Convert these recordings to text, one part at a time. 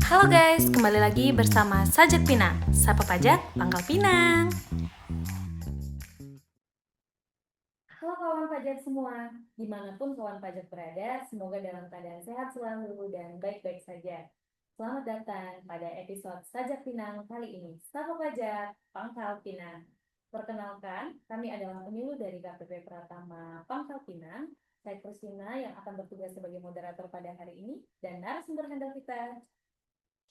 Halo guys, kembali lagi bersama Sajak Pinang. Sapa pajak, pangkal Pinang. Halo kawan pajak semua, dimanapun kawan pajak berada, semoga dalam keadaan sehat selalu dan baik-baik saja. Selamat datang pada episode Sajak Pinang kali ini. Sapa pajak, pangkal Pinang. Perkenalkan, kami adalah penyuluh dari KPP Pratama Pangkal Pinang. Saya Kristina yang akan bertugas sebagai moderator pada hari ini dan narasumber handal kita.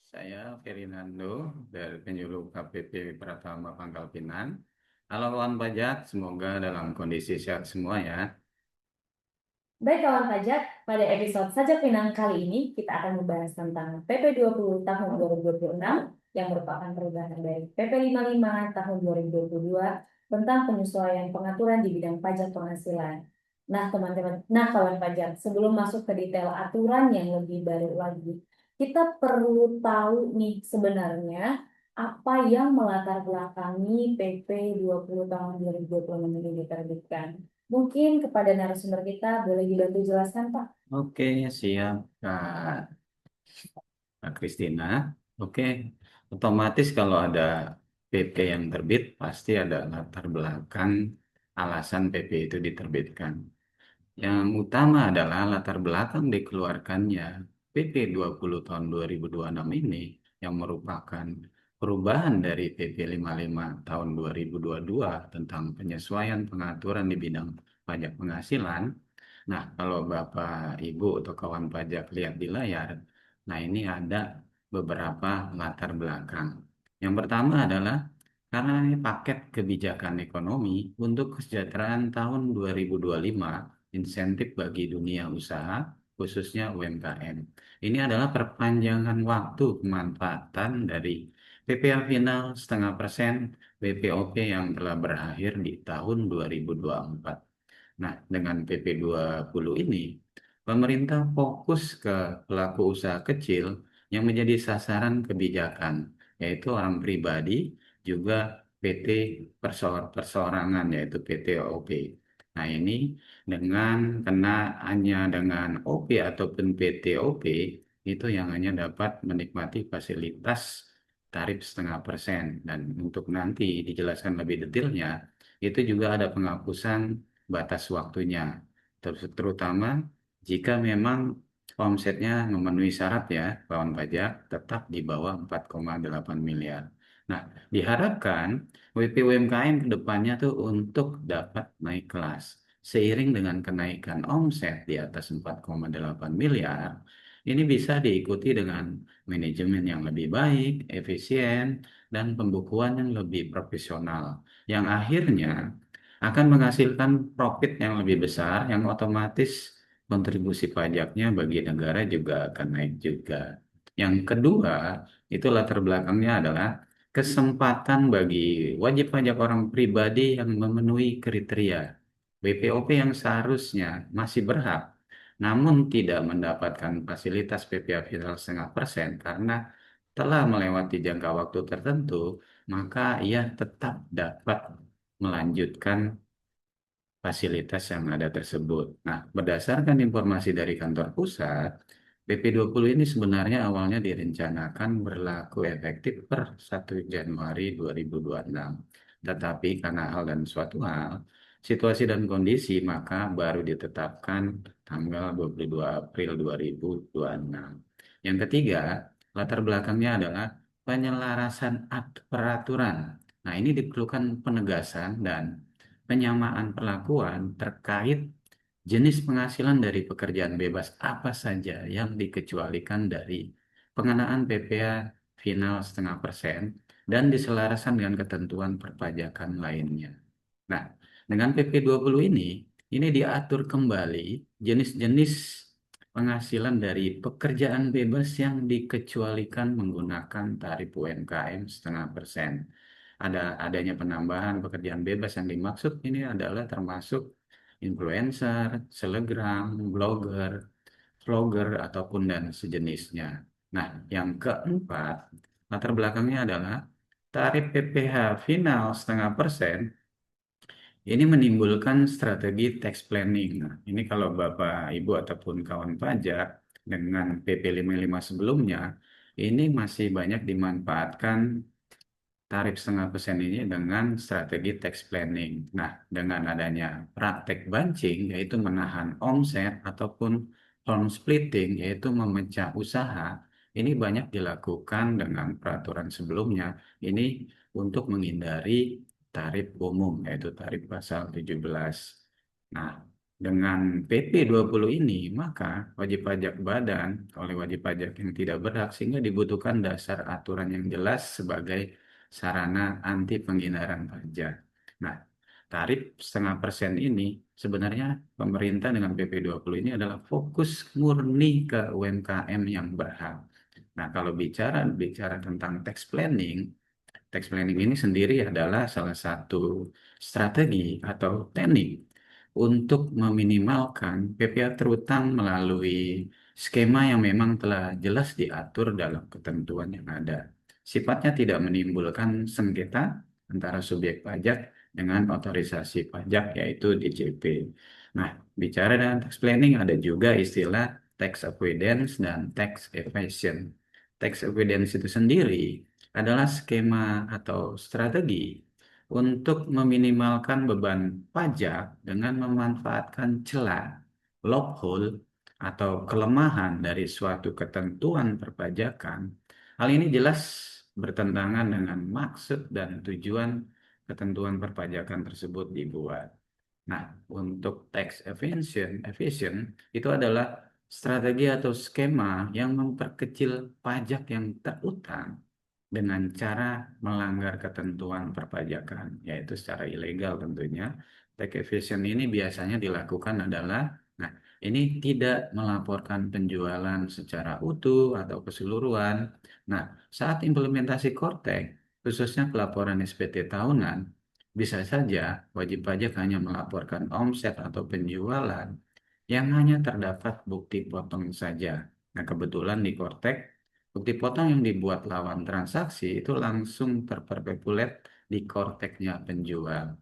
Saya Ferinando dari penyuluh KPP Pratama Pangkal Pinang. Halo kawan pajak, semoga dalam kondisi sehat semua ya. Baik kawan pajak, pada episode Sajak Pinang kali ini kita akan membahas tentang PP 20 tahun 2026 yang merupakan perubahan dari PP 55 tahun 2022 tentang penyesuaian pengaturan di bidang pajak penghasilan. Nah teman-teman, kawan pajak, sebelum masuk ke detail aturan yang lebih baru lagi, kita perlu tahu nih sebenarnya apa yang melatar belakangi PP 20 tahun 2026 ini diterbitkan. Mungkin kepada narasumber kita boleh dibantu jelaskan, Pak. Oke, siap Kak Kristina. Oke, otomatis kalau ada PP yang terbit, pasti ada latar belakang alasan PP itu diterbitkan. Yang utama adalah latar belakang dikeluarkannya PP 20 tahun 2026 ini yang merupakan perubahan dari PP 55 tahun 2022 tentang penyesuaian pengaturan di bidang pajak penghasilan. Nah, kalau Bapak, Ibu, atau kawan pajak lihat di layar, nah ini ada beberapa latar belakang. Yang pertama adalah karena ini paket kebijakan ekonomi untuk kesejahteraan tahun 2025 insentif bagi dunia usaha, khususnya UMKM. Ini adalah perpanjangan waktu pemanfaatan dari PPh final 0,5% BPOP yang telah berakhir di tahun 2024. Nah, dengan PP 20 ini, pemerintah fokus ke pelaku usaha kecil yang menjadi sasaran kebijakan, yaitu orang pribadi, juga PT perseorangan, yaitu PTOP. Nah, ini dengan kena hanya dengan OP ataupun PTOP, itu yang hanya dapat menikmati fasilitas tarif 0,5%. Dan untuk nanti dijelaskan lebih detailnya, itu juga ada penghapusan batas waktunya, terutama jika memang omsetnya memenuhi syarat ya, kawan pajak tetap di bawah 4,8 miliar. Nah, diharapkan WP UMKM ke depannya tuh untuk dapat naik kelas. Seiring dengan kenaikan omset di atas 4,8 miliar, ini bisa diikuti dengan manajemen yang lebih baik, efisien, dan pembukuan yang lebih profesional. Yang akhirnya akan menghasilkan profit yang lebih besar, yang otomatis kontribusi pajaknya bagi negara juga akan naik juga. Yang kedua, itu latar belakangnya adalah kesempatan bagi wajib pajak orang pribadi yang memenuhi kriteria BPOP yang seharusnya masih berhak, namun tidak mendapatkan fasilitas PPh Vital 0,5% karena telah melewati jangka waktu tertentu, maka ia tetap dapat melanjutkan fasilitas yang ada tersebut. Nah, berdasarkan informasi dari kantor pusat, PP 20 ini sebenarnya awalnya direncanakan berlaku efektif per 1 Januari 2026. Tetapi karena hal dan suatu hal, situasi dan kondisi, maka baru ditetapkan tanggal 22 April 2026. Yang ketiga, latar belakangnya adalah penyelarasan peraturan. Nah, ini diperlukan penegasan dan penyamaan perlakuan terkait jenis penghasilan dari pekerjaan bebas apa saja yang dikecualikan dari pengenaan PPh final 0,5% dan diselarasan dengan ketentuan perpajakan lainnya. Nah, dengan PP 20 ini diatur kembali jenis-jenis penghasilan dari pekerjaan bebas yang dikecualikan menggunakan tarif UMKM 0,5%. Adanya penambahan pekerjaan bebas yang dimaksud ini adalah termasuk influencer, selebgram, blogger, vlogger, ataupun dan sejenisnya. Nah, yang keempat, latar belakangnya adalah tarif PPh final 0,5% ini menimbulkan strategi tax planning. Nah, ini kalau Bapak, Ibu, ataupun kawan pajak dengan PP 55 sebelumnya, ini masih banyak dimanfaatkan tarif 0,5% ini dengan strategi tax planning. Nah, dengan adanya praktek bunching, yaitu menahan omset, ataupun firm splitting, yaitu memecah usaha, ini banyak dilakukan dengan peraturan sebelumnya. Ini untuk menghindari tarif umum, yaitu tarif pasal 17. Nah, dengan PP 20 ini, maka wajib pajak badan oleh wajib pajak yang tidak berhak, sehingga dibutuhkan dasar aturan yang jelas sebagai sarana anti penghindaran pajak. Nah, tarif 0,5% ini sebenarnya pemerintah dengan PP 20 ini adalah fokus murni ke UMKM yang berhak. Nah, kalau bicara bicara tentang tax planning ini sendiri adalah salah satu strategi atau teknik untuk meminimalkan PPh terutang melalui skema yang memang telah jelas diatur dalam ketentuan yang ada. Sifatnya tidak menimbulkan sengketa antara subjek pajak dengan otorisasi pajak, yaitu DJP. Nah, bicara dengan tax planning ada juga istilah tax avoidance dan tax evasion. Tax avoidance itu sendiri adalah skema atau strategi untuk meminimalkan beban pajak dengan memanfaatkan celah, loophole, atau kelemahan dari suatu ketentuan perpajakan. Hal ini jelas bertentangan dengan maksud dan tujuan ketentuan perpajakan tersebut dibuat. Nah, untuk tax evasion itu adalah strategi atau skema yang memperkecil pajak yang terutang dengan cara melanggar ketentuan perpajakan, yaitu secara ilegal tentunya. Tax evasion ini biasanya dilakukan adalah, nah, ini tidak melaporkan penjualan secara utuh atau keseluruhan. Nah, saat implementasi Kortek, khususnya pelaporan SPT tahunan, bisa saja wajib pajak hanya melaporkan omset atau penjualan yang hanya terdapat bukti potong saja. Nah, kebetulan di Kortek, bukti potong yang dibuat lawan transaksi itu langsung terperpetulet di Korteknya penjual.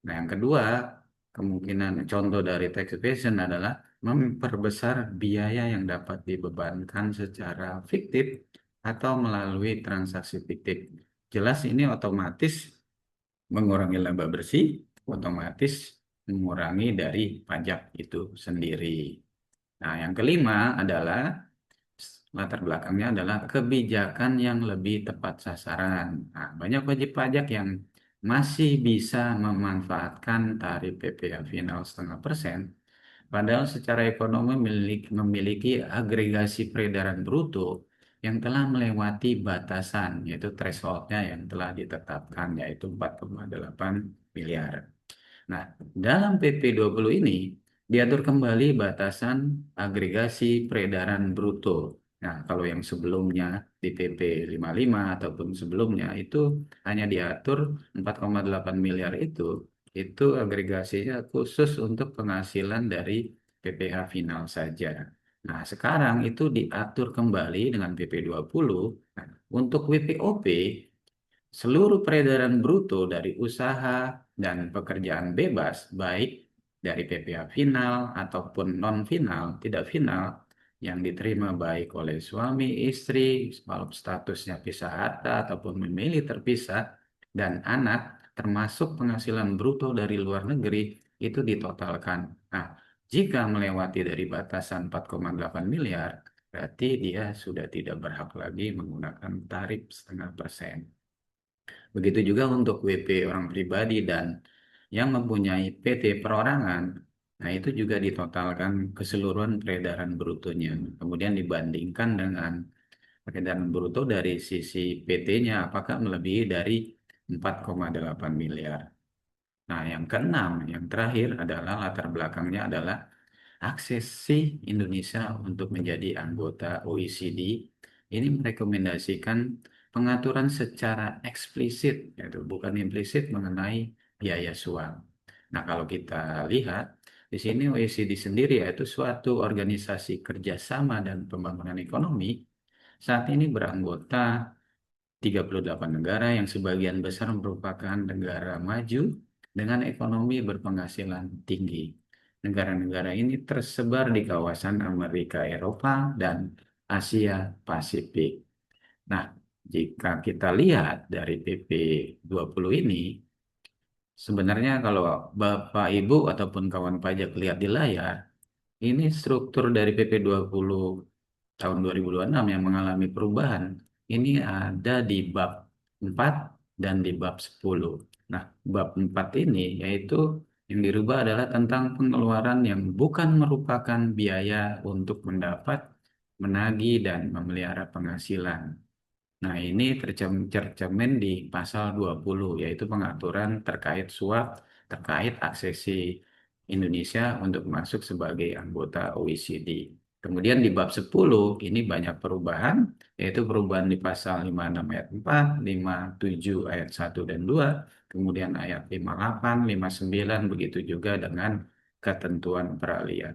Nah, yang kedua, kemungkinan contoh dari tax evasion adalah memperbesar biaya yang dapat dibebankan secara fiktif atau melalui transaksi fiktif. Jelas ini otomatis mengurangi laba bersih, otomatis mengurangi dari pajak itu sendiri. Nah, yang kelima adalah latar belakangnya adalah kebijakan yang lebih tepat sasaran. Nah, banyak wajib pajak yang masih bisa memanfaatkan tarif PPh final 0,5%, padahal secara ekonomi memiliki agregasi peredaran bruto yang telah melewati batasan, yaitu thresholdnya yang telah ditetapkan, yaitu 4,8 miliar. Nah, dalam PP 20 ini diatur kembali batasan agregasi peredaran bruto. Nah, kalau yang sebelumnya di PP 55 ataupun sebelumnya itu hanya diatur 4,8 miliar itu agregasinya khusus untuk penghasilan dari PPh final saja. Nah, sekarang itu diatur kembali dengan PP 20. Nah, untuk WPOP seluruh peredaran bruto dari usaha dan pekerjaan bebas, baik dari PPh final ataupun non-final, tidak final, yang diterima baik oleh suami, istri, walau statusnya pisah harta ataupun memilih terpisah, dan anak, termasuk penghasilan bruto dari luar negeri, itu ditotalkan. Nah, jika melewati dari batasan 4,8 miliar, berarti dia sudah tidak berhak lagi menggunakan tarif 0,5%. Begitu juga untuk WP orang pribadi dan yang mempunyai PT perorangan. Nah, itu juga ditotalkan keseluruhan peredaran brutonya. Kemudian dibandingkan dengan peredaran bruto dari sisi PT-nya, apakah melebihi dari 4,8 miliar. Nah, yang keenam, yang terakhir adalah latar belakangnya adalah aksesi Indonesia untuk menjadi anggota OECD. Ini merekomendasikan pengaturan secara eksplisit, yaitu bukan implisit mengenai biaya suap. Nah, kalau kita lihat di sini OECD sendiri yaitu suatu organisasi kerjasama dan pembangunan ekonomi saat ini beranggota 38 negara yang sebagian besar merupakan negara maju dengan ekonomi berpenghasilan tinggi. Negara-negara ini tersebar di kawasan Amerika Eropa dan Asia Pasifik. Nah, jika kita lihat dari PP 20 ini, sebenarnya kalau Bapak Ibu ataupun kawan pajak lihat di layar, ini struktur dari PP 20 tahun 2026 yang mengalami perubahan. Ini ada di bab 4 dan di bab 10. Nah, bab 4 ini yaitu yang dirubah adalah tentang pengeluaran yang bukan merupakan biaya untuk mendapat, menagih, dan memelihara penghasilan. Nah, ini tercermin di pasal 20, yaitu pengaturan terkait suap terkait aksesi Indonesia untuk masuk sebagai anggota OECD. Kemudian di bab 10 ini banyak perubahan, yaitu perubahan di pasal 56 ayat 4, 57 ayat 1 dan 2, kemudian ayat 58, 59, begitu juga dengan ketentuan peralihan.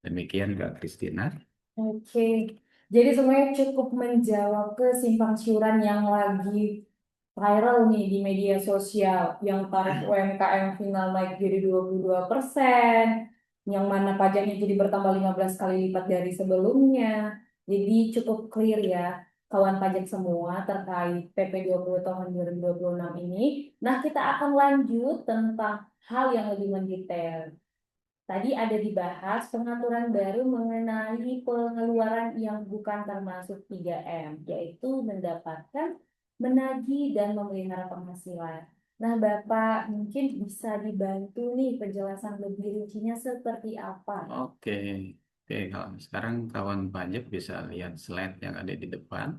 Demikian Kak Kristina. Oke, jadi semuanya cukup menjawab kesimpang siuran yang lagi viral nih di media sosial, yang tarif UMKM final naik jadi 22%, yang mana pajaknya jadi bertambah 15 kali lipat dari sebelumnya. Jadi cukup clear ya, kawan pajak semua terkait PP 20 tahun 2026 ini. Nah, kita akan lanjut tentang hal yang lebih mendetail. Tadi ada dibahas pengaturan baru mengenai pengeluaran yang bukan termasuk 3M, yaitu mendapatkan, menagih, dan memelihara penghasilan. Nah, Bapak mungkin bisa dibantu nih penjelasan lebih rincinya seperti apa? Oke, oke. Kalau sekarang kawan pajak bisa lihat slide yang ada di depan.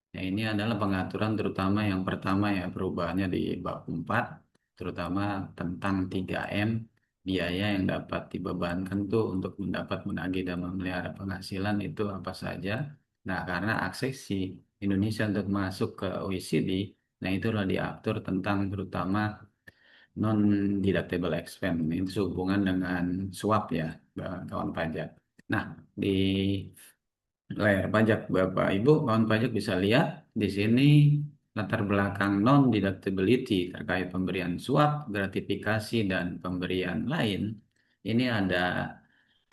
Nah, ini adalah pengaturan terutama yang pertama ya, perubahannya di bab 4, terutama tentang 3M, biaya yang dapat dibebankan tuh untuk mendapat, menagih, dan memelihara penghasilan itu apa saja. Nah, karena aksesi Indonesia untuk masuk ke OECD, nah itulah diatur tentang terutama non deductible expense. Itu sehubungan dengan suap ya, kawan pajak. Nah, di layar pajak Bapak Ibu, kawan pajak bisa lihat di sini latar belakang non deductibility terkait pemberian suap, gratifikasi, dan pemberian lain. Ini ada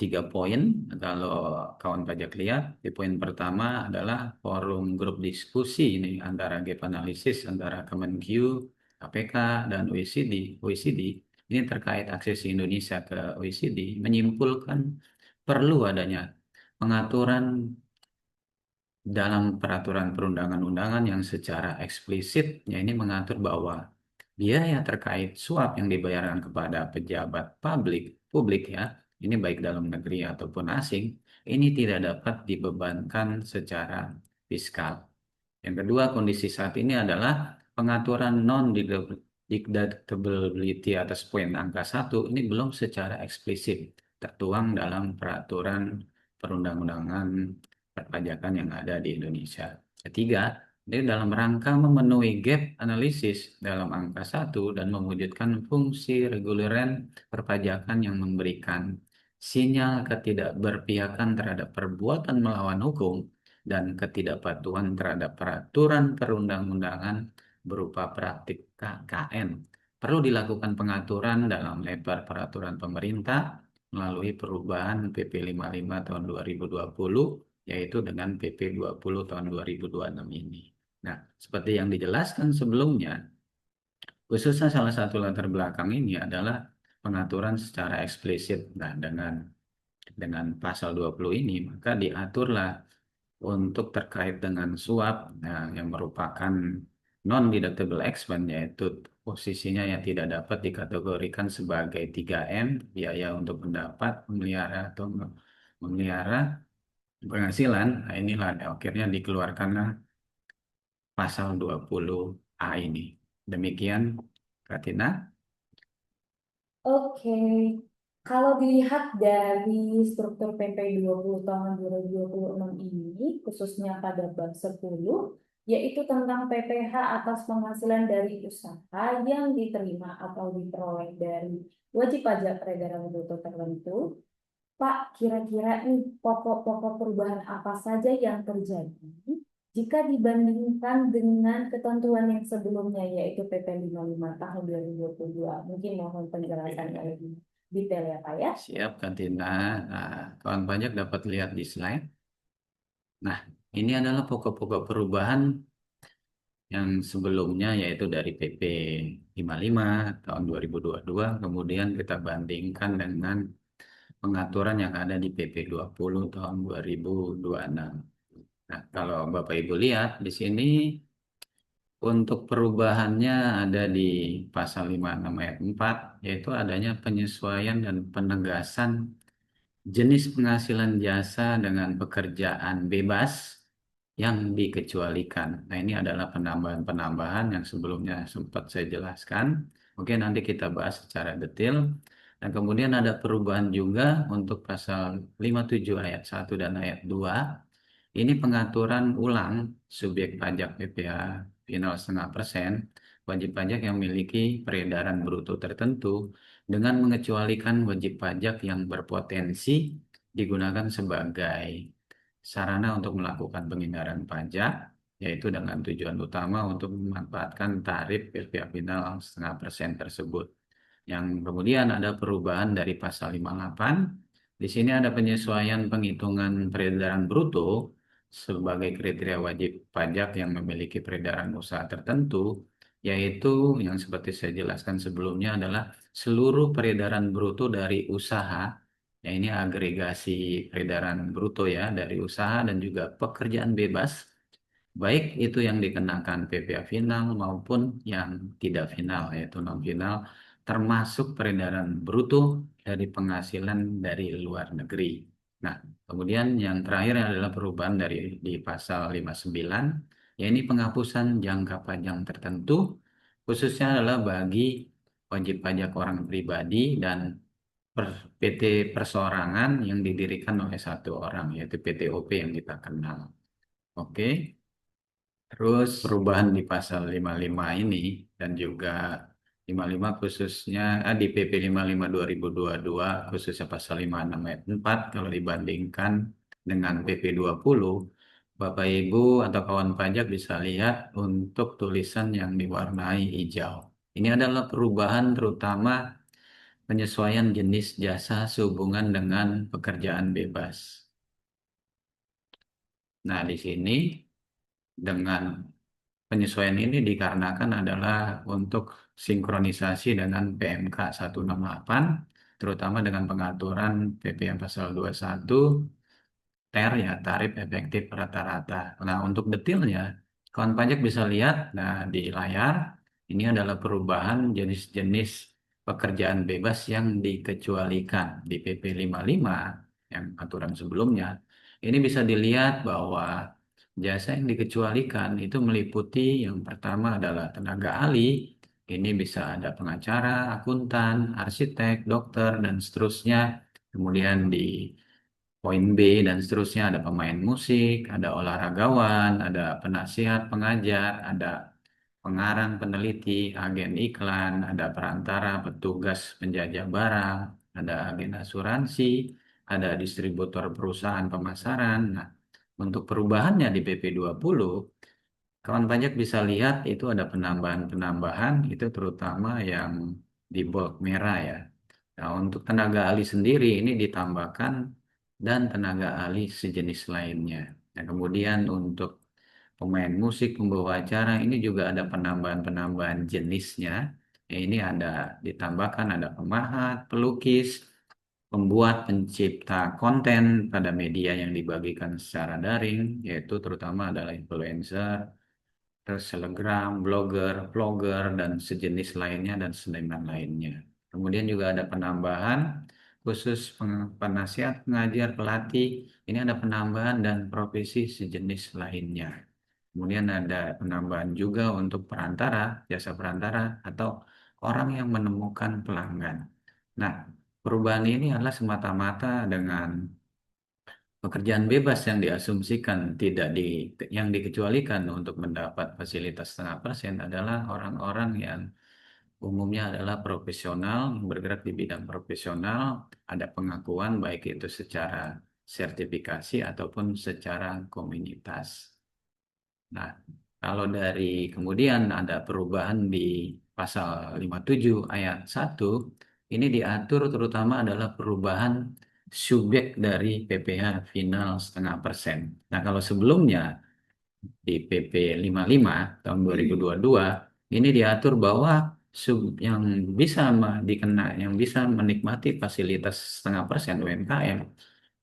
3 poin. Kalau kawan pajak lihat, di poin pertama adalah forum grup diskusi ini antara gap analisis antara Kemenq, KPK, dan OECD. OECD ini terkait akses Indonesia ke OECD menyimpulkan perlu adanya pengaturan dalam peraturan perundangan-undangan yang secara eksplisit ya ini mengatur bahwa biaya terkait suap yang dibayarkan kepada pejabat publik ya, ini baik dalam negeri ataupun asing, ini tidak dapat dibebankan secara fiskal. Yang kedua, kondisi saat ini adalah pengaturan non-deductibility atas poin angka 1 ini belum secara eksplisit tertuang dalam peraturan perundang-undangan perpajakan yang ada di Indonesia. Ketiga, ini dalam rangka memenuhi gap analisis dalam angka 1 dan mewujudkan fungsi reguleran perpajakan yang memberikan sinyal ketidakberpihakan terhadap perbuatan melawan hukum dan ketidakpatuhan terhadap peraturan perundang-undangan berupa praktik KKN. Perlu dilakukan pengaturan dalam lebar peraturan pemerintah melalui perubahan PP 55 tahun 2020, yaitu dengan PP 20 tahun 2026 ini. Nah, seperti yang dijelaskan sebelumnya, khususnya salah satu latar belakang ini adalah pengaturan secara eksplisit. Nah, dengan pasal 20 ini, maka diaturlah untuk terkait dengan suap yang merupakan non-deductible expense, yaitu posisinya yang tidak dapat dikategorikan sebagai 3M, biaya untuk mendapat, memelihara, atau memelihara penghasilan. Nah, inilah akhirnya dikeluarkanlah pasal 20A ini. Demikian, Kak Tina. Oke, kalau dilihat dari struktur PP 20 tahun 2026 ini, khususnya pada bab 10, yaitu tentang PPh atas penghasilan dari usaha yang diterima atau diperoleh dari wajib pajak peredaran bruto tertentu, Pak, kira-kira nih pokok-pokok perubahan apa saja yang terjadi jika dibandingkan dengan ketentuan yang sebelumnya yaitu PP 55 tahun 2022? Mungkin mohon penjelasan yang lebih detail ya Pak ya. Siap, Kak Tina. Nah, kawan banyak dapat lihat di slide. Nah, ini adalah pokok-pokok perubahan yang sebelumnya yaitu dari PP 55 tahun 2022, kemudian kita bandingkan dengan pengaturan yang ada di PP 20 tahun 2026. Nah, kalau Bapak Ibu lihat di sini untuk perubahannya ada di pasal 56 ayat 4, yaitu adanya penyesuaian dan penegasan jenis penghasilan jasa dengan pekerjaan bebas yang dikecualikan. Nah, ini adalah penambahan-penambahan yang sebelumnya sempat saya jelaskan. Oke, nanti kita bahas secara detail. Dan kemudian ada perubahan juga untuk pasal 57 ayat 1 dan ayat 2. Ini pengaturan ulang subjek pajak PPh final 0,5% wajib pajak yang memiliki peredaran bruto tertentu dengan mengecualikan wajib pajak yang berpotensi digunakan sebagai sarana untuk melakukan penghindaran pajak, yaitu dengan tujuan utama untuk memanfaatkan tarif PPh final 0,5% tersebut. Yang kemudian ada perubahan dari pasal 58. Di sini ada penyesuaian penghitungan peredaran bruto sebagai kriteria wajib pajak yang memiliki peredaran usaha tertentu, yaitu yang seperti saya jelaskan sebelumnya adalah seluruh peredaran bruto dari usaha. Ya, ini agregasi peredaran bruto ya dari usaha dan juga pekerjaan bebas, baik itu yang dikenakan PPh final maupun yang tidak final, yaitu non final, termasuk peredaran bruto dari penghasilan dari luar negeri. Nah, kemudian yang terakhir adalah perubahan dari di pasal 59, yaitu penghapusan jangka panjang tertentu, khususnya adalah bagi wajib pajak orang pribadi dan PT perseorangan yang didirikan oleh satu orang, yaitu PTOP yang kita kenal. Oke. Terus perubahan di pasal 55 ini dan juga 55 khususnya di PP 55 2022 khususnya pasal 56 ayat 4 kalau dibandingkan dengan PP 20, Bapak Ibu atau kawan pajak bisa lihat untuk tulisan yang diwarnai hijau. Ini adalah perubahan terutama penyesuaian jenis jasa sehubungan dengan pekerjaan bebas. Nah, di sini dengan penyesuaian ini dikarenakan adalah untuk sinkronisasi dengan PMK 168, terutama dengan pengaturan PP yang pasal 21, TER ya, tarif efektif rata-rata. Nah, untuk detailnya, kawan pajak bisa lihat nah, di layar, ini adalah perubahan jenis-jenis pekerjaan bebas yang dikecualikan di PP 55, yang aturan sebelumnya. Ini bisa dilihat bahwa jasa yang dikecualikan itu meliputi yang pertama adalah tenaga ahli, ini bisa ada pengacara, akuntan, arsitek, dokter, dan seterusnya. Kemudian di poin B dan seterusnya ada pemain musik, ada olahragawan, ada penasihat, pengajar, ada pengarang, peneliti, agen iklan, ada perantara, petugas penjajah barang, ada agen asuransi, ada distributor perusahaan pemasaran. Nah, untuk perubahannya di PP 20, kawan pajak bisa lihat itu ada penambahan-penambahan, itu terutama yang di bold merah ya. Nah, untuk tenaga ahli sendiri ini ditambahkan dan tenaga ahli sejenis lainnya. Nah, kemudian untuk pemain musik, pembawa acara ini juga ada penambahan-penambahan jenisnya. Ya, ini ada ditambahkan ada pemahat, pelukis, pembuat, pencipta konten pada media yang dibagikan secara daring, yaitu terutama adalah influencer, terus selebgram, blogger, vlogger, dan sejenis lainnya dan seniman lainnya. Kemudian juga ada penambahan khusus penasihat, pengajar, pelatih. Ini ada penambahan dan profesi sejenis lainnya. Kemudian ada penambahan juga untuk perantara, jasa perantara, atau orang yang menemukan pelanggan. Nah, perubahan ini adalah semata-mata dengan pekerjaan bebas yang diasumsikan tidak yang dikecualikan untuk mendapat fasilitas 0,5% adalah orang-orang yang umumnya adalah profesional, yang bergerak di bidang profesional, ada pengakuan baik itu secara sertifikasi ataupun secara komunitas. Nah, kalau dari kemudian ada perubahan di pasal 57 ayat 1, ini diatur terutama adalah perubahan subjek dari PPh final 0,5%. Nah, kalau sebelumnya di PP 55 tahun 2022 ini diatur bahwa yang bisa yang bisa menikmati fasilitas 0,5% UMKM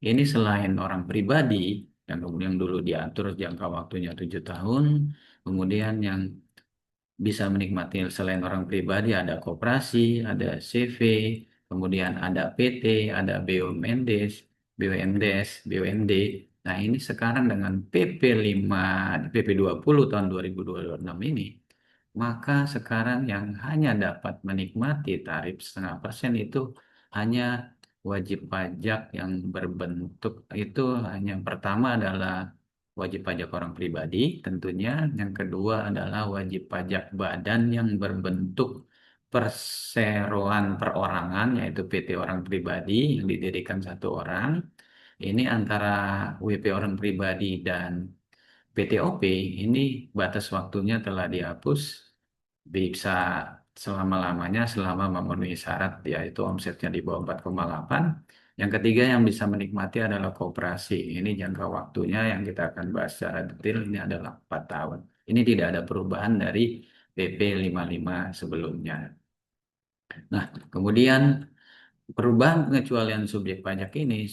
ini selain orang pribadi yang kemudian dulu diatur jangka waktunya 7 tahun, kemudian yang bisa menikmati selain orang pribadi ada koperasi, ada CV, kemudian ada PT, ada BUMDes, BUMDes, BUMD. Nah, ini sekarang dengan PP 20 tahun 2026 ini, maka sekarang yang hanya dapat menikmati tarif 0,5% itu hanya wajib pajak yang berbentuk itu hanya pertama adalah wajib pajak orang pribadi tentunya, yang kedua adalah wajib pajak badan yang berbentuk perseroan perorangan yaitu PT orang pribadi yang didirikan satu orang. Ini antara WP orang pribadi dan PTOP ini batas waktunya telah dihapus, bisa selama-lamanya selama memenuhi syarat yaitu omsetnya di bawah 4,8. Yang ketiga yang bisa menikmati adalah koperasi. Ini jangka waktunya yang kita akan bahas secara detail ini adalah 4 tahun. Ini tidak ada perubahan dari PP 55 sebelumnya. Nah, kemudian perubahan pengecualian subjek pajak ini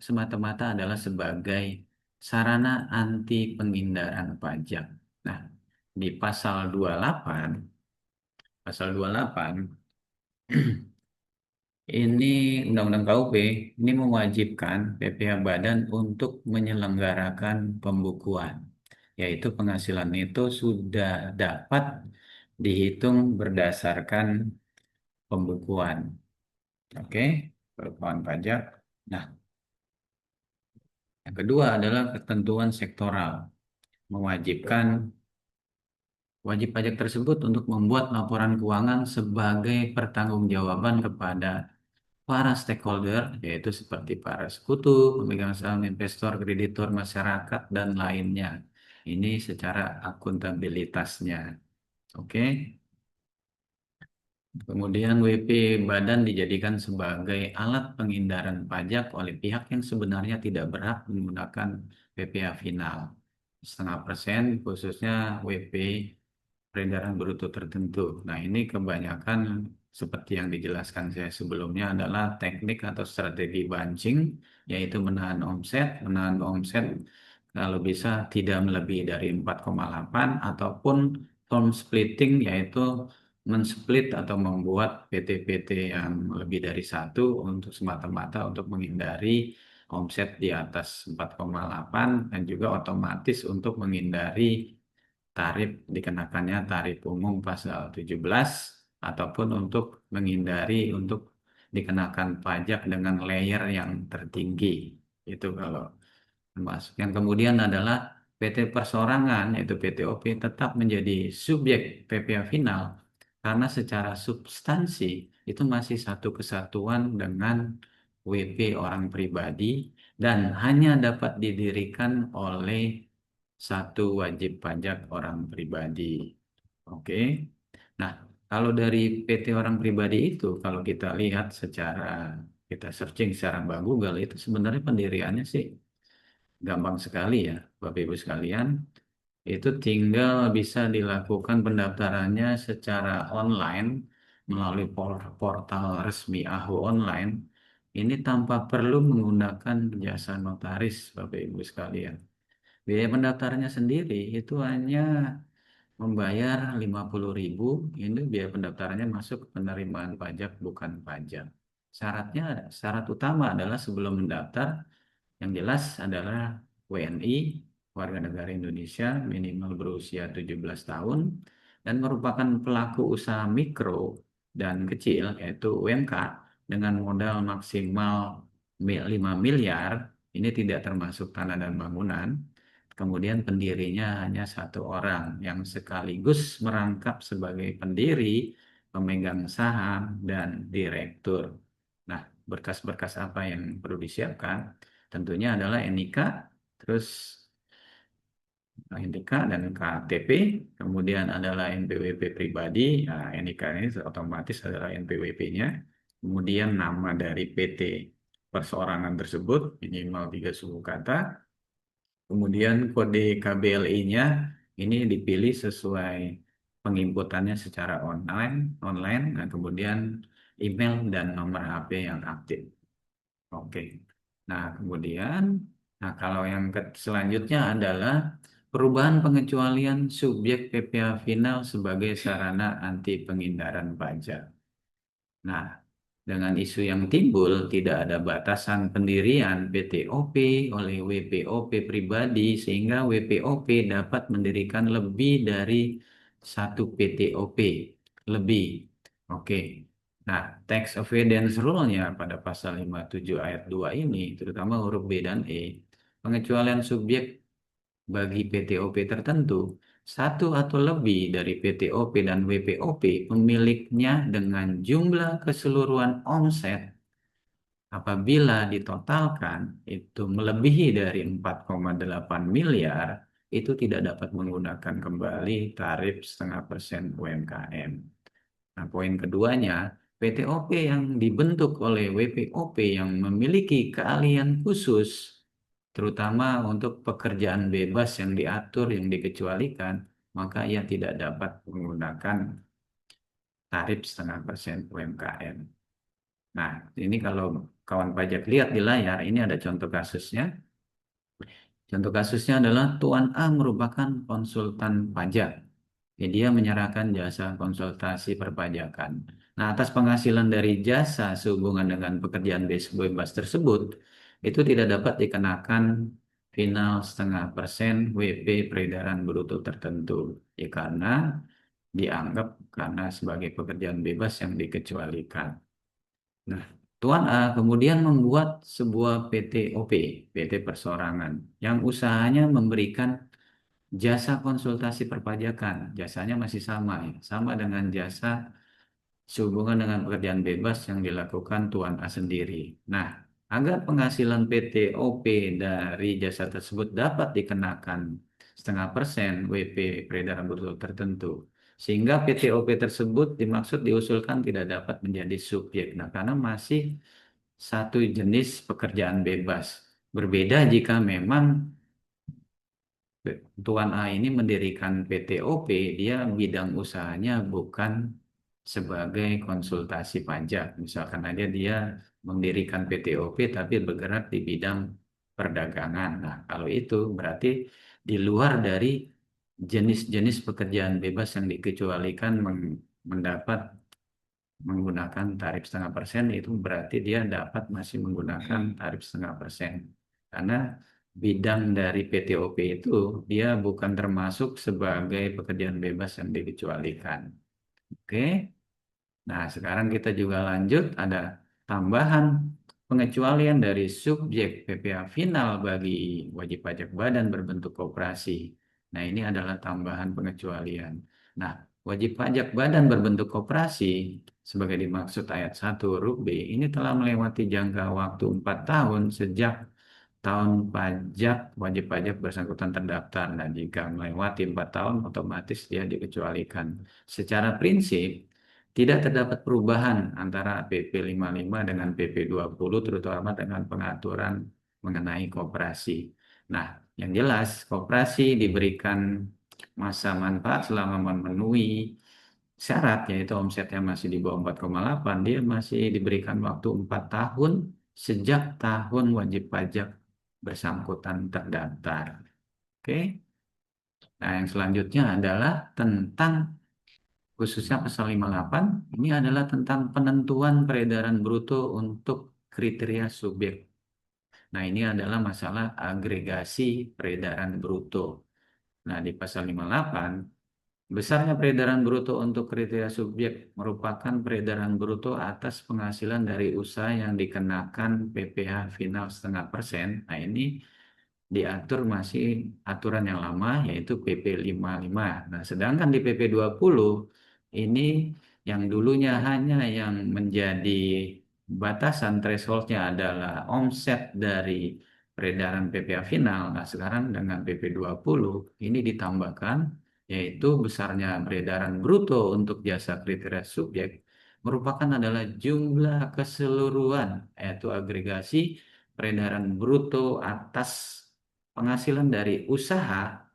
semata-mata adalah sebagai sarana anti penghindaran pajak. Nah, di pasal 28 ini Undang-Undang KUP ini mewajibkan PPh Badan untuk menyelenggarakan pembukuan, yaitu penghasilan itu sudah dapat dihitung berdasarkan pembukuan. Oke, pembukuan pajak. Nah, yang kedua adalah ketentuan sektoral, mewajibkan wajib pajak tersebut untuk membuat laporan keuangan sebagai pertanggungjawaban kepada para stakeholder, yaitu seperti para sekutu, pemegang saham, investor, kreditur, masyarakat, dan lainnya. Ini secara akuntabilitasnya. Oke. Kemudian WP badan dijadikan sebagai alat penghindaran pajak oleh pihak yang sebenarnya tidak berhak menggunakan PPh final. 0,5% khususnya WP peredaran bruto tertentu. Nah, ini kebanyakan seperti yang dijelaskan saya sebelumnya adalah teknik atau strategi bunching, yaitu menahan omset kalau bisa tidak melebihi dari 4,8 ataupun term splitting, yaitu mensplit atau membuat PT-PT yang lebih dari satu untuk semata-mata untuk menghindari omset di atas 4,8 dan juga otomatis untuk menghindari tarif dikenakannya tarif umum pasal 17 ataupun untuk menghindari untuk dikenakan pajak dengan layer yang tertinggi. Itu kalau termasuk. Yang kemudian adalah PT perseorangan yaitu PTOP tetap menjadi subjek PPh final karena secara substansi itu masih satu kesatuan dengan WP orang pribadi dan hanya dapat didirikan oleh satu wajib pajak orang pribadi. Oke. Nah, kalau dari PT orang pribadi itu, kalau kita lihat kita searching secara Google itu sebenarnya pendiriannya sih gampang sekali ya, Bapak Ibu sekalian. Itu tinggal bisa dilakukan pendaftarannya secara online melalui portal resmi AHO online. Ini tanpa perlu menggunakan jasa notaris, Bapak Ibu sekalian. Biaya pendaftarannya sendiri itu hanya membayar 50.000. Ini biaya pendaftarannya masuk ke penerimaan pajak bukan pajak. Syarat utama adalah sebelum mendaftar yang jelas adalah WNI, warga negara Indonesia, minimal berusia 17 tahun, dan merupakan pelaku usaha mikro dan kecil, yaitu UMK, dengan modal maksimal 5 miliar, ini tidak termasuk tanah dan bangunan. Kemudian pendirinya hanya satu orang yang sekaligus merangkap sebagai pendiri, pemegang saham, dan direktur. Nah, berkas-berkas apa yang perlu disiapkan? Tentunya adalah NIK, terus NIK dan KTP, kemudian adalah NPWP pribadi. Nah, NIK ini otomatis adalah NPWP-nya, kemudian nama dari PT perseorangan tersebut minimal 3 suku kata, Kemudian kode KBLI-nya ini dipilih sesuai penginputannya secara online. Nah, kemudian email dan nomor HP yang aktif. Oke. Nah, kemudian, nah kalau yang selanjutnya adalah perubahan pengecualian subjek PPh final sebagai sarana anti penghindaran pajak. Nah, dengan isu yang timbul, tidak ada batasan pendirian PTOP oleh WPOP pribadi, sehingga WPOP dapat mendirikan lebih dari satu PTOP. Lebih. Oke. Nah, tax avoidance rule-nya pada pasal 57 ayat 2 ini, terutama huruf B dan E, pengecualian subjek bagi PTOP tertentu, satu atau lebih dari PTOP dan WPOP pemiliknya dengan jumlah keseluruhan omset apabila ditotalkan itu melebihi dari 4,8 miliar, itu tidak dapat menggunakan kembali tarif 0,5% UMKM. Nah, poin keduanya, PTOP yang dibentuk oleh WPOP yang memiliki keahlian khusus, terutama untuk pekerjaan bebas yang diatur, yang dikecualikan, maka ia tidak dapat menggunakan tarif 0,5% UMKM. Nah, ini kalau kawan pajak lihat di layar, ini ada contoh kasusnya. Contoh kasusnya adalah Tuan A merupakan konsultan pajak. Jadi dia menyerahkan jasa konsultasi perpajakan. Nah, atas penghasilan dari jasa sehubungan dengan pekerjaan bebas tersebut, itu tidak dapat dikenakan final 0,5% WP peredaran bruto tertentu. Ya, karena dianggap karena sebagai pekerjaan bebas yang dikecualikan. Nah, Tuan A kemudian membuat sebuah PTOP, PT Persorangan, yang usahanya memberikan jasa konsultasi perpajakan. Jasanya masih sama, ya, sama dengan jasa sehubungan dengan pekerjaan bebas yang dilakukan Tuan A sendiri. Nah, agar penghasilan PTOP dari jasa tersebut dapat dikenakan 0,5% WP peredaran bruto tertentu, sehingga PTOP tersebut dimaksud diusulkan tidak dapat menjadi subjek. Nah, karena masih satu jenis pekerjaan bebas. Berbeda jika memang Tuan A ini mendirikan PTOP, dia bidang usahanya bukan sebagai konsultasi pajak. Misalkan aja dia mendirikan PTOP tapi bergerak di bidang perdagangan. Nah, kalau itu berarti di luar dari jenis-jenis pekerjaan bebas yang dikecualikan mendapat menggunakan tarif 0,5% itu berarti dia dapat masih menggunakan tarif 0,5%. Karena bidang dari PTOP itu dia bukan termasuk sebagai pekerjaan bebas yang dikecualikan. Oke. Nah, sekarang kita juga lanjut ada tambahan pengecualian dari subjek PPh final bagi wajib pajak badan berbentuk koperasi. Nah, ini adalah tambahan pengecualian. Nah, wajib pajak badan berbentuk koperasi sebagai dimaksud ayat 1 huruf B ini telah melewati jangka waktu 4 tahun sejak tahun pajak wajib pajak bersangkutan terdaftar. Nah, jika melewati 4 tahun, otomatis dia dikecualikan. Secara prinsip, tidak terdapat perubahan antara PP 55 dengan PP 20, terutama dengan pengaturan mengenai koperasi. Nah, yang jelas, koperasi diberikan masa manfaat selama memenuhi syarat, yaitu omsetnya masih di bawah 4,8, dia masih diberikan waktu 4 tahun sejak tahun wajib pajak bersangkutan terdaftar. Oke. Nah, yang selanjutnya adalah tentang khususnya pasal 58, ini adalah tentang penentuan peredaran bruto untuk kriteria subjek. Nah, ini adalah masalah agregasi peredaran bruto. Nah, di pasal 58, besarnya peredaran bruto untuk kriteria subjek merupakan peredaran bruto atas penghasilan dari usaha yang dikenakan PPh final 0,5%. Nah, ini diatur masih aturan yang lama yaitu PP 55. Nah, sedangkan di PP 20 ini yang dulunya hanya yang menjadi batasan thresholdnya adalah omset dari peredaran PPh final. Nah, sekarang dengan PP 20 ini ditambahkan yaitu besarnya peredaran bruto untuk jasa kriteria subjek merupakan adalah jumlah keseluruhan yaitu agregasi peredaran bruto atas penghasilan dari usaha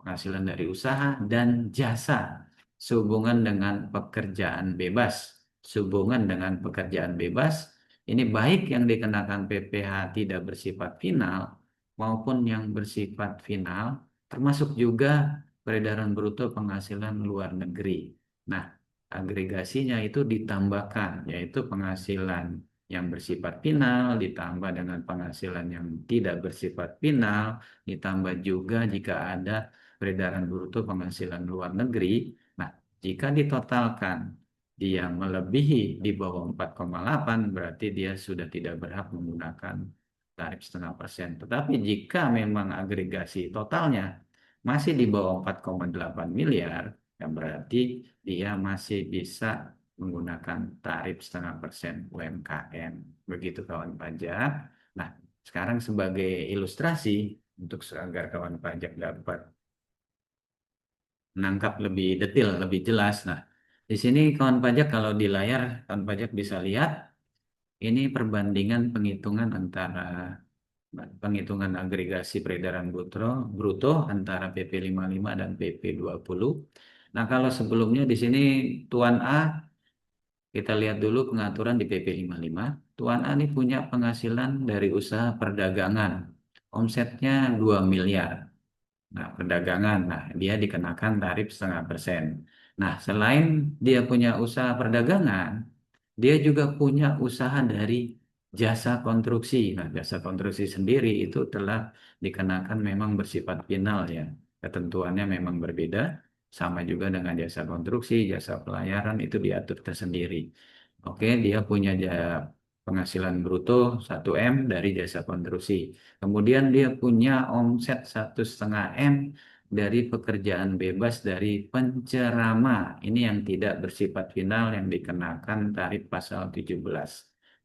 dan jasa sehubungan dengan pekerjaan bebas. Sehubungan dengan pekerjaan bebas, ini baik yang dikenakan PPh tidak bersifat final maupun yang bersifat final, termasuk juga peredaran bruto penghasilan luar negeri. Nah, agregasinya itu ditambahkan, yaitu penghasilan yang bersifat final ditambah dengan penghasilan yang tidak bersifat final, ditambah juga jika ada peredaran bruto penghasilan luar negeri. Nah, jika ditotalkan dia melebihi di bawah 4,8, berarti dia sudah tidak berhak menggunakan tarif 0,5%. Tetapi jika memang agregasi totalnya masih di bawah 4,8 miliar, ya berarti dia masih bisa menggunakan tarif 0,5% UMKM. Begitu kawan pajak. Nah, sekarang sebagai ilustrasi untuk agar kawan pajak dapat menangkap lebih detail, lebih jelas. Nah, di sini kawan pajak kalau di layar kawan pajak bisa lihat ini perbandingan penghitungan agregasi peredaran bruto antara PP 55 dan PP 20. Nah, kalau sebelumnya di sini Tuan A, kita lihat dulu pengaturan di PP 55. Tuan A ini punya penghasilan dari usaha perdagangan. Omsetnya 2 miliar. Nah, perdagangan, nah dia dikenakan tarif 0,5%. Nah, selain dia punya usaha perdagangan, dia juga punya usaha dari jasa konstruksi. Nah, jasa konstruksi sendiri itu telah dikenakan memang bersifat final ya. Ketentuannya memang berbeda, sama juga dengan jasa konstruksi, jasa pelayaran itu diatur tersendiri. Oke, dia punya penghasilan bruto 1 M dari jasa konstruksi. Kemudian dia punya omset 1,5 M dari pekerjaan bebas dari pencerama. Ini yang tidak bersifat final yang dikenakan tarif pasal 17.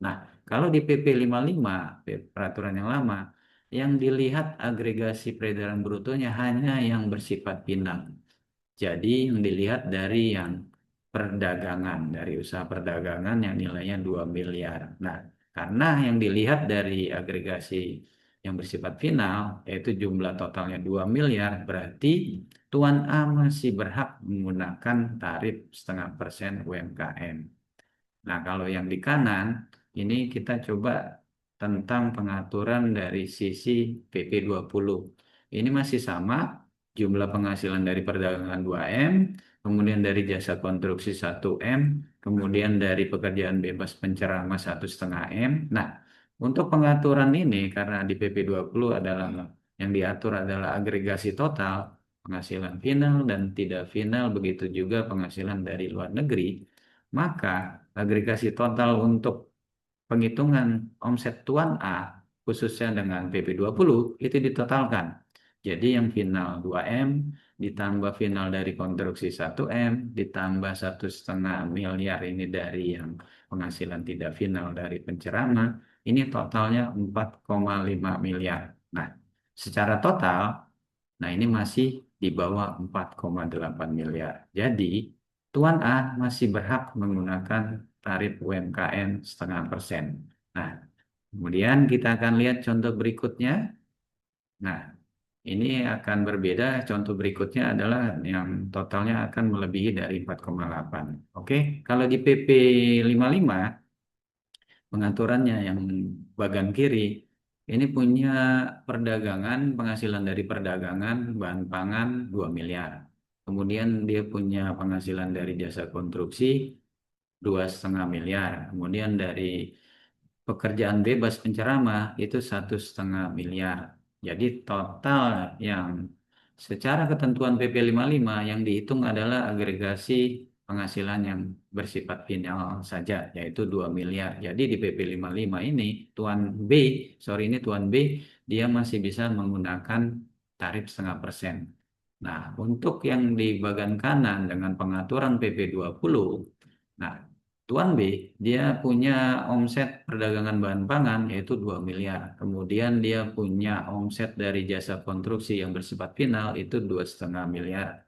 Nah, kalau di PP 55, peraturan yang lama, yang dilihat agregasi peredaran brutonya hanya yang bersifat final. Jadi yang dilihat dari yang perdagangan, dari usaha perdagangan yang nilainya 2 miliar. Nah, karena yang dilihat dari agregasi yang bersifat final, yaitu jumlah totalnya 2 miliar, berarti Tuan A masih berhak menggunakan tarif 0,5% UMKM. Nah, kalau yang di kanan, ini kita coba tentang pengaturan dari sisi PP 20. Ini masih sama, jumlah penghasilan dari perdagangan 2 M, kemudian dari jasa konstruksi 1 M, kemudian dari pekerjaan bebas pencerama 1,5 M. Nah, untuk pengaturan ini, karena di PP 20 adalah yang diatur adalah agregasi total, penghasilan final dan tidak final, begitu juga penghasilan dari luar negeri, maka agregasi total untuk penghitungan omset Tuan A khususnya dengan PP 20 itu ditotalkan. Jadi yang final 2 M ditambah final dari konstruksi 1 M ditambah 1,5 miliar ini dari yang penghasilan tidak final dari pencerama, ini totalnya 4,5 miliar. Nah, secara total, nah ini masih di bawah 4,8 miliar. Jadi Tuan A masih berhak menggunakan tarif UMKM 0,5%. Nah, kemudian kita akan lihat contoh berikutnya. Nah, ini akan berbeda. Contoh berikutnya adalah yang totalnya akan melebihi dari 4,8. Oke, kalau di PP 55, pengaturannya yang bagian kiri, ini punya perdagangan, penghasilan dari perdagangan bahan pangan 2 miliar. Kemudian dia punya penghasilan dari jasa konstruksi 2,5 miliar. Kemudian dari pekerjaan bebas penceramah itu 1,5 miliar. Jadi total yang secara ketentuan PP 55 yang dihitung adalah agregasi penghasilan yang bersifat final saja, yaitu 2 miliar. Jadi di PP 55 ini, B, ini Tuan B, dia masih bisa menggunakan tarif 0,5%. Nah, untuk yang di bagian kanan dengan pengaturan PP 20, nah, Tuan B, dia punya omset perdagangan bahan pangan yaitu 2 miliar. Kemudian dia punya omset dari jasa konstruksi yang bersifat final itu 2,5 miliar.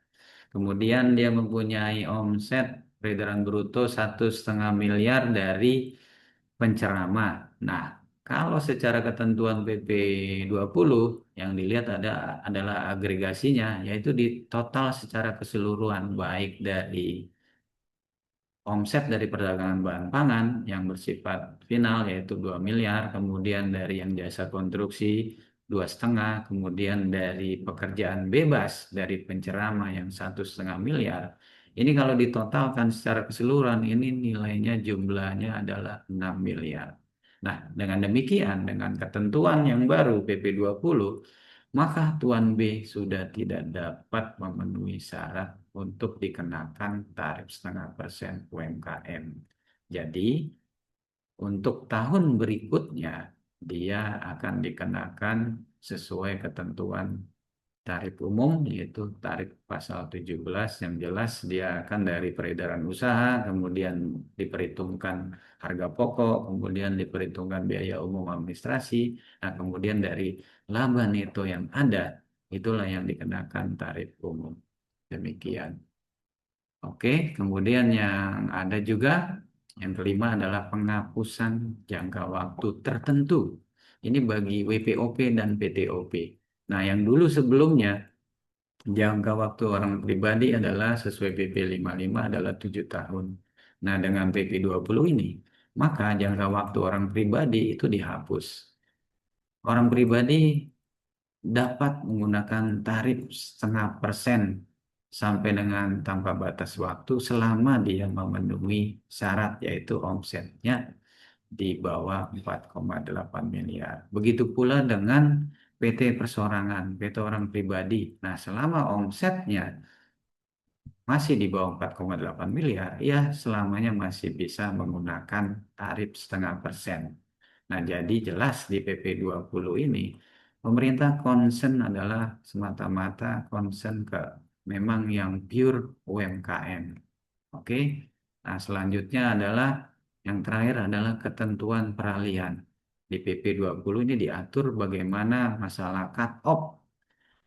Kemudian dia mempunyai omset peredaran bruto 1,5 miliar dari pencerama. Nah, Kalau secara ketentuan PP 20 yang dilihat adalah agregasinya, yaitu di total secara keseluruhan baik dari omset dari perdagangan bahan pangan yang bersifat final yaitu 2 miliar, kemudian dari yang jasa konstruksi 2,5, kemudian dari pekerjaan bebas dari pencerama yang 1,5 miliar. Ini kalau ditotalkan secara keseluruhan ini nilainya jumlahnya adalah 6 miliar. Nah, dengan demikian, dengan ketentuan yang baru PP 20, maka Tuan B sudah tidak dapat memenuhi syarat untuk dikenakan tarif 0,5% UMKM. Jadi, untuk tahun berikutnya, dia akan dikenakan sesuai ketentuan tarif umum, yaitu tarif pasal 17 yang jelas dia akan dari peredaran usaha, kemudian diperhitungkan harga pokok, kemudian diperhitungkan biaya umum administrasi, nah kemudian dari laba neto yang ada, itulah yang dikenakan tarif umum. Demikian. Oke, kemudian yang ada juga, yang kelima adalah penghapusan jangka waktu tertentu. Ini bagi WPOP dan PTOP. Nah, yang dulu sebelumnya jangka waktu orang pribadi adalah sesuai PP 55 adalah 7 tahun. Nah, dengan PP 20 ini, maka jangka waktu orang pribadi itu dihapus. Orang pribadi dapat menggunakan tarif 0,5% sampai dengan tanpa batas waktu selama dia memenuhi syarat yaitu omsetnya di bawah 4,8 miliar. Begitu pula dengan PT persorangan, PT orang pribadi. Nah, selama omsetnya masih di bawah 4,8 miliar, ya selamanya masih bisa menggunakan tarif 0,5%. Nah, jadi jelas di PP 20 ini, pemerintah concern adalah semata-mata concern ke memang yang pure UMKM. Oke. Nah, selanjutnya adalah yang terakhir adalah ketentuan peralihan. Di PP 20 ini diatur bagaimana masalah cut-off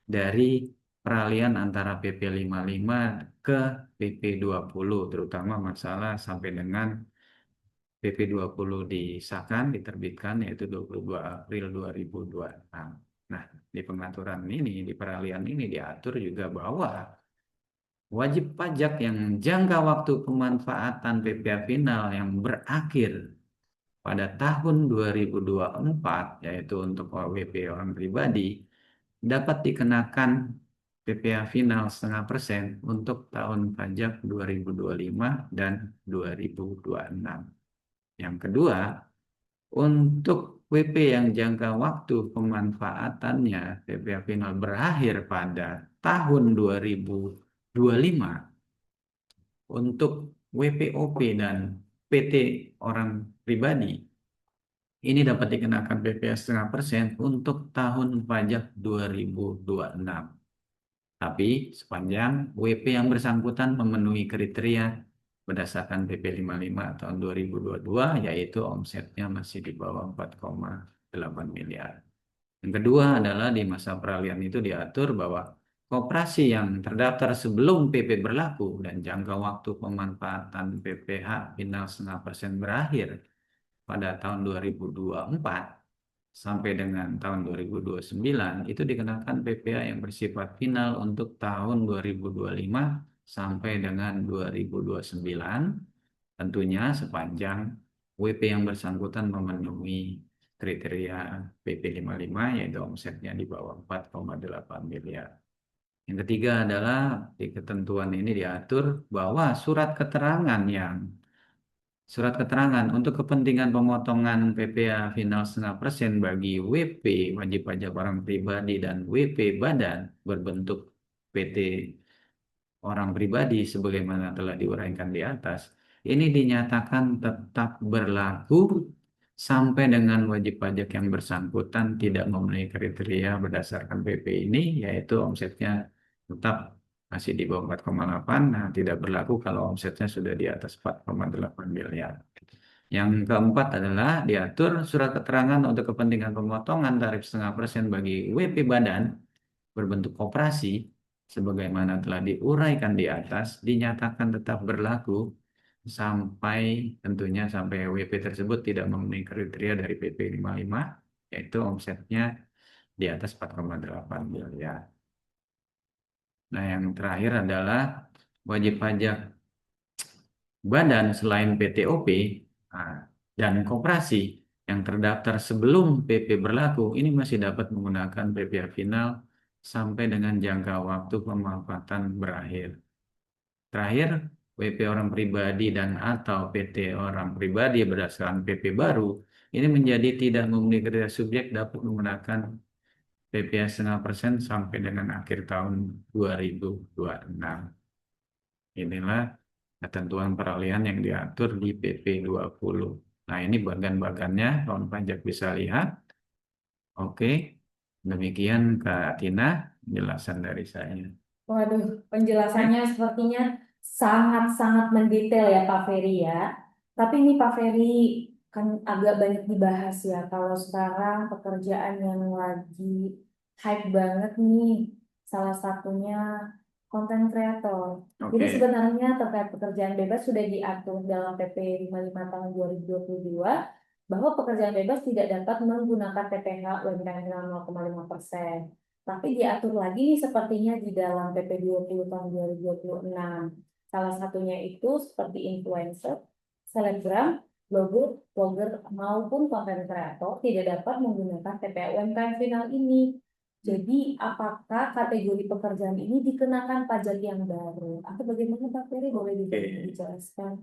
dari peralihan antara PP 55 ke PP 20, terutama masalah sampai dengan PP 20 disahkan, diterbitkan, yaitu 22 April 2026. Nah, di pengaturan ini, di peralihan ini diatur juga bahwa wajib pajak yang jangka waktu pemanfaatan PPh final yang berakhir pada tahun 2024, yaitu untuk OWP orang pribadi, dapat dikenakan PPh final 0,5% untuk tahun pajak 2025 dan 2026. Yang kedua, untuk WP yang jangka waktu pemanfaatannya PPh final berakhir pada tahun 2025 untuk WPOP dan PT orang pribadi ini dapat dikenakan PPh 0,5% untuk tahun pajak 2026. Tapi sepanjang WP yang bersangkutan memenuhi kriteria berdasarkan PP 55 tahun 2022, yaitu omsetnya masih di bawah 4,8 miliar. Yang kedua adalah di masa peralihan itu diatur bahwa koperasi yang terdaftar sebelum PP berlaku dan jangka waktu pemanfaatan PPh final 0,5% berakhir pada tahun 2024 sampai dengan tahun 2029 itu dikenakan PPh yang bersifat final untuk tahun 2025 sampai dengan 2029, tentunya sepanjang WP yang bersangkutan memenuhi kriteria PP 55 yaitu omsetnya di bawah 4,8 miliar. Yang ketiga adalah di ketentuan ini diatur bahwa surat keterangan untuk kepentingan pemotongan PPh final 0,5% bagi WP wajib pajak orang pribadi dan WP badan berbentuk PT orang pribadi sebagaimana telah diuraikan di atas, ini dinyatakan tetap berlaku sampai dengan wajib pajak yang bersangkutan tidak memenuhi kriteria berdasarkan PP ini, yaitu omsetnya tetap masih di bawah 4,8, nah tidak berlaku kalau omsetnya sudah di atas 4,8 miliar. Yang keempat adalah diatur surat keterangan untuk kepentingan pemotongan tarif 0,5% bagi WP badan berbentuk koperasi sebagaimana telah diuraikan di atas dinyatakan tetap berlaku sampai tentunya sampai WP tersebut tidak memenuhi kriteria dari PP 55, yaitu omsetnya di atas 4,8 miliar. Nah, yang terakhir adalah wajib pajak badan selain PTOP nah, dan koperasi yang terdaftar sebelum PP berlaku, ini masih dapat menggunakan PPh final sampai dengan jangka waktu pemanfaatan berakhir. Terakhir, WP orang pribadi dan atau PT orang pribadi berdasarkan PP baru ini menjadi tidak memenuhi kriteria subjek dapat menggunakan PPh 0,5% sampai dengan akhir tahun 2026. Inilah ketentuan peralihan yang diatur di PP 20. Nah, ini bagan-bagannya, kawan pajak bisa lihat. Oke, demikian Kak Tina, penjelasan dari saya. Waduh, penjelasannya sepertinya sangat-sangat mendetail ya Pak Ferry ya. Tapi ini Pak Ferry kan agak banyak dibahas ya. Kalau sekarang pekerjaan yang lagi hype banget nih, salah satunya konten kreator. Jadi Oke, sebenarnya terkait pekerjaan bebas sudah diatur dalam PP 55 tahun 2022 bahwa pekerjaan bebas tidak dapat menggunakan PPh UMKM 0,5%. Tapi diatur lagi nih sepertinya di dalam PP 20 tahun 2026. Salah satunya itu seperti influencer, selebgram, blogger, blogger maupun konten kreator tidak dapat menggunakan TPA UMKM final ini. Jadi, apakah kategori pekerjaan ini dikenakan pajak yang baru? Atau bagaimana Pak Ferry? Boleh oke, dijelaskan?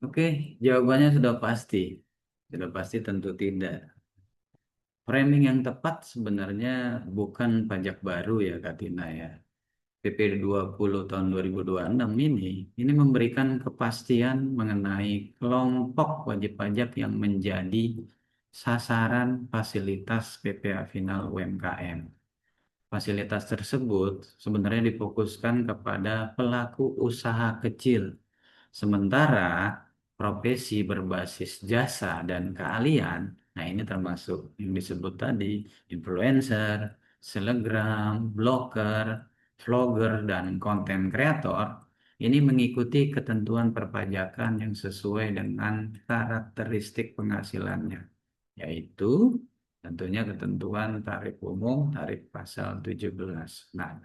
oke. Jawabannya sudah pasti. Sudah pasti tentu tidak. Framing yang tepat sebenarnya bukan pajak baru ya Kak Tina ya. PP 20 tahun 2026 ini memberikan kepastian mengenai kelompok wajib pajak yang menjadi sasaran fasilitas PPh final UMKM. Fasilitas tersebut sebenarnya difokuskan kepada pelaku usaha kecil. Sementara profesi berbasis jasa dan keahlian, nah ini termasuk yang disebut tadi, influencer, selebgram, blogger, vlogger, dan konten kreator, ini mengikuti ketentuan perpajakan yang sesuai dengan karakteristik penghasilannya, yaitu tentunya ketentuan tarif umum, tarif pasal 17. Nah,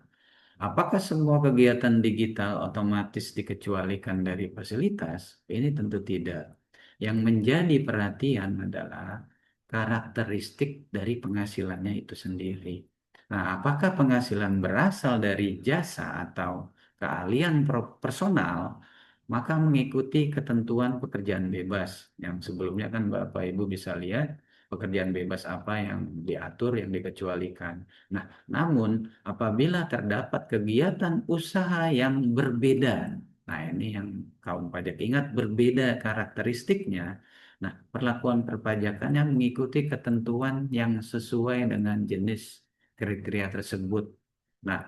apakah semua kegiatan digital otomatis dikecualikan dari fasilitas? Ini tentu tidak. Yang menjadi perhatian adalah karakteristik dari penghasilannya itu sendiri. Nah, apakah penghasilan berasal dari jasa atau keahlian personal, maka mengikuti ketentuan pekerjaan bebas. Yang sebelumnya kan Bapak Ibu bisa lihat pekerjaan bebas apa yang diatur, yang dikecualikan. Nah, namun apabila terdapat kegiatan usaha yang berbeda, nah ini yang kaum pajak ingat berbeda karakteristiknya. Nah, perlakuan perpajakannya mengikuti ketentuan yang sesuai dengan jenis kriteria tersebut. Nah,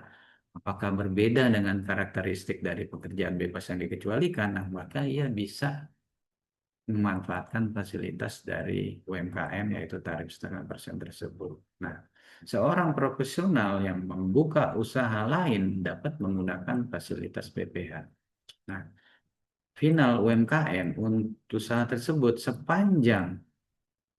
apakah berbeda dengan karakteristik dari pekerjaan bebas yang dikecualikan, nah, maka ia bisa memanfaatkan fasilitas dari UMKM yaitu tarif 0,5% tersebut. Nah, seorang profesional yang membuka usaha lain dapat menggunakan fasilitas PPh. Nah, final UMKM untuk usaha tersebut sepanjang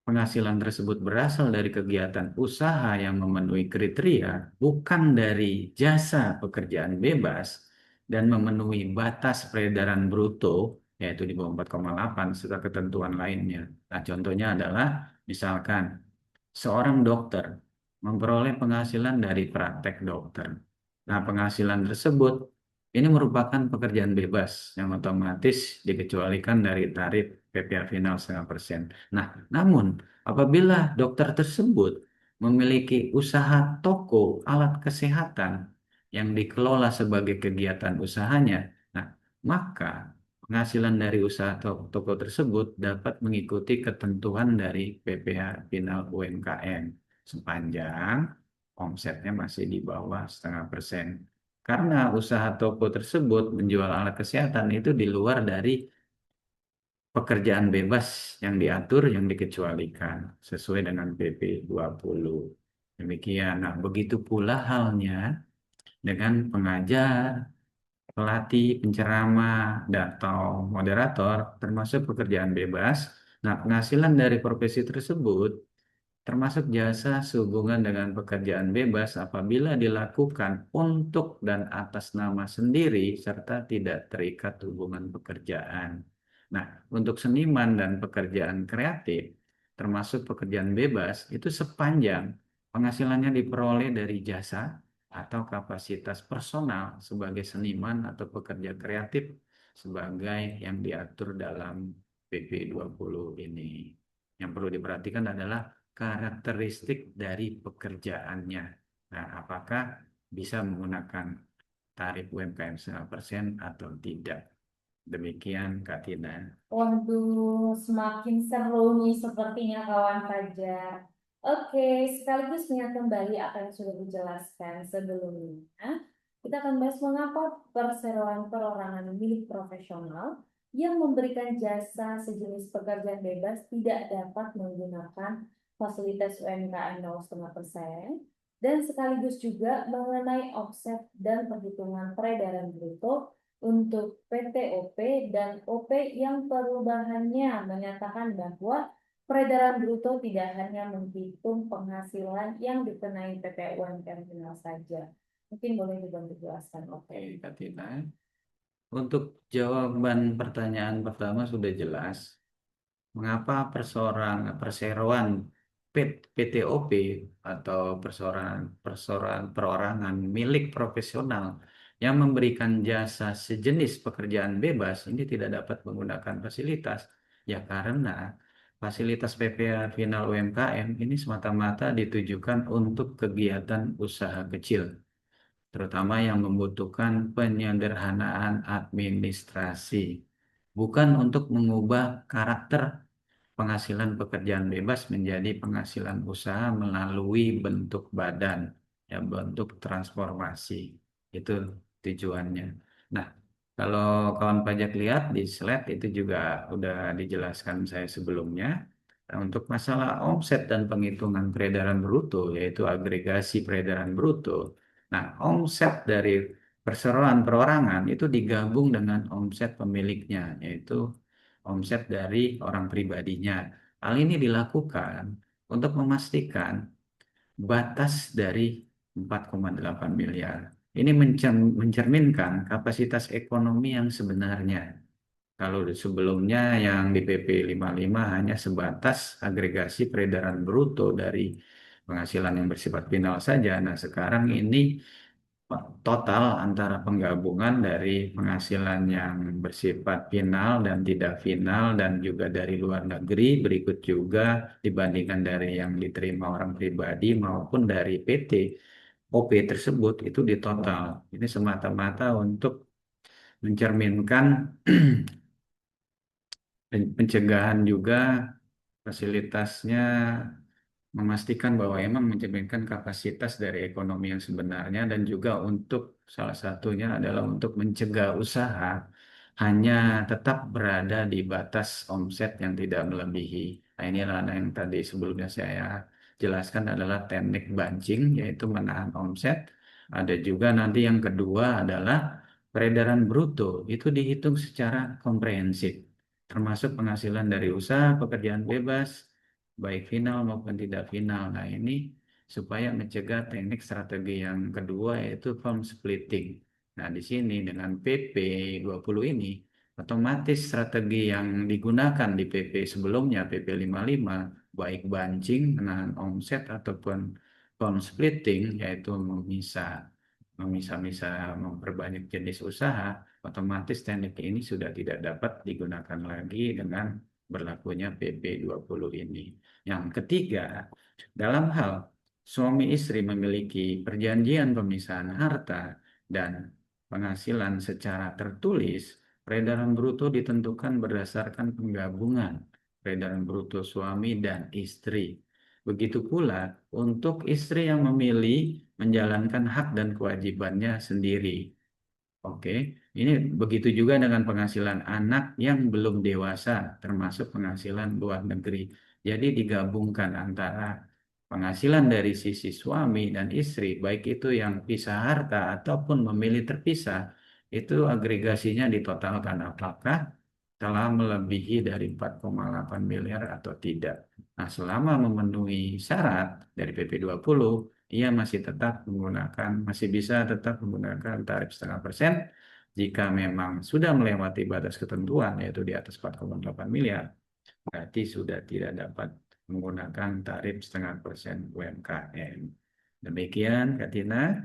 penghasilan tersebut berasal dari kegiatan usaha yang memenuhi kriteria, bukan dari jasa pekerjaan bebas, dan memenuhi batas peredaran bruto, yaitu di bawah 4,8, serta ketentuan lainnya. Nah, contohnya adalah, misalkan, seorang dokter memperoleh penghasilan dari praktek dokter. Nah, penghasilan tersebut ini merupakan pekerjaan bebas yang otomatis dikecualikan dari tarif PPh final 0,5%. Nah, namun apabila dokter tersebut memiliki usaha toko alat kesehatan yang dikelola sebagai kegiatan usahanya, nah, maka penghasilan dari usaha toko tersebut dapat mengikuti ketentuan dari PPh final UMKM sepanjang omsetnya masih di bawah 0,5%. Karena usaha toko tersebut menjual alat kesehatan itu di luar dari pekerjaan bebas yang diatur yang dikecualikan sesuai dengan PP 20. Demikian. Nah, begitu pula halnya dengan pengajar, pelatih, penceramah, atau moderator, termasuk pekerjaan bebas. Nah, penghasilan dari profesi tersebut termasuk jasa sehubungan dengan pekerjaan bebas apabila dilakukan untuk dan atas nama sendiri serta tidak terikat hubungan pekerjaan. Nah, untuk seniman dan pekerjaan kreatif, termasuk pekerjaan bebas, itu sepanjang penghasilannya diperoleh dari jasa atau kapasitas personal sebagai seniman atau pekerja kreatif sebagai yang diatur dalam PP 20 ini. Yang perlu diperhatikan adalah karakteristik dari pekerjaannya. Nah, apakah bisa menggunakan tarif UMKM 100% atau tidak? Demikian, Kak Tina. Waduh, semakin seru nih sepertinya kawan pajak. Oke, sekaligus mengingat kembali apa yang sudah dijelaskan sebelumnya. Kita akan bahas mengapa perseroan perorangan milik profesional yang memberikan jasa sejenis pekerjaan bebas tidak dapat menggunakan fasilitas UMKM 0,5% dan sekaligus juga mengenai offset dan perhitungan peredaran bruto untuk PT OP dan OP yang perubahannya menyatakan bahwa peredaran bruto tidak hanya menghitung penghasilan yang dikenai PP UMKM final saja. Mungkin boleh dibantu jelaskan, Oke, Oke. Kak Tina. Untuk jawaban pertanyaan pertama sudah jelas. Mengapa perseroan PTOP atau perseroan perorangan milik profesional yang memberikan jasa sejenis pekerjaan bebas ini tidak dapat menggunakan fasilitas? Ya karena fasilitas PPA final UMKM ini semata-mata ditujukan untuk kegiatan usaha kecil, terutama yang membutuhkan penyederhanaan administrasi, bukan untuk mengubah karakter penghasilan pekerjaan bebas menjadi penghasilan usaha melalui bentuk badan, ya bentuk transformasi. Itu tujuannya. Nah, kalau kawan pajak lihat di slide itu juga udah dijelaskan saya sebelumnya. Nah, untuk masalah omset dan penghitungan peredaran bruto, yaitu agregasi peredaran bruto. Nah, omset dari perseroan perorangan itu digabung dengan omset pemiliknya, yaitu omset dari orang pribadinya. Hal ini dilakukan untuk memastikan batas dari 4,8 miliar. Ini mencerminkan kapasitas ekonomi yang sebenarnya. Kalau sebelumnya yang di PP 55 hanya sebatas agregasi peredaran bruto dari penghasilan yang bersifat final saja. Nah, sekarang ini total antara penggabungan dari penghasilan yang bersifat final dan tidak final dan juga dari luar negeri, berikut juga dibandingkan dari yang diterima orang pribadi maupun dari PT OP tersebut itu di total. Ini semata-mata untuk mencerminkan pencegahan juga fasilitasnya, memastikan bahwa emang mencerminkan kapasitas dari ekonomi yang sebenarnya dan juga untuk salah satunya adalah untuk mencegah usaha hanya tetap berada di batas omset yang tidak melebihi. Nah, inilah yang tadi sebelumnya saya jelaskan adalah teknik bunching, yaitu menahan omset. Ada juga nanti yang kedua adalah peredaran bruto, itu dihitung secara komprehensif, termasuk penghasilan dari usaha, pekerjaan bebas, baik final maupun tidak final. Nah, ini supaya mencegah teknik strategi yang kedua yaitu firm splitting. Nah, di sini dengan PP 20 ini otomatis strategi yang digunakan di PP sebelumnya PP 55 baik bunching, menahan omset ataupun firm splitting yaitu memisah-misah memperbanyak jenis usaha, otomatis teknik ini sudah tidak dapat digunakan lagi dengan berlakunya PP 20 ini. Yang ketiga, dalam hal suami istri memiliki perjanjian pemisahan harta dan penghasilan secara tertulis, peredaran bruto ditentukan berdasarkan penggabungan peredaran bruto suami dan istri. Begitu pula untuk istri yang memilih menjalankan hak dan kewajibannya sendiri. Oke, ini begitu juga dengan penghasilan anak yang belum dewasa, termasuk penghasilan luar negeri. Jadi digabungkan antara penghasilan dari sisi suami dan istri, baik itu yang pisah harta ataupun memilih terpisah, itu agregasinya ditotalkan apakah telah melebihi dari 4,8 miliar atau tidak. Nah, selama memenuhi syarat dari PP20, ia masih tetap menggunakan, masih bisa tetap menggunakan tarif 0,5%. Jika memang sudah melewati batas ketentuan, yaitu di atas 4,8 miliar, berarti sudah tidak dapat menggunakan tarif 0,5% UMKM. Demikian, Kak Tina.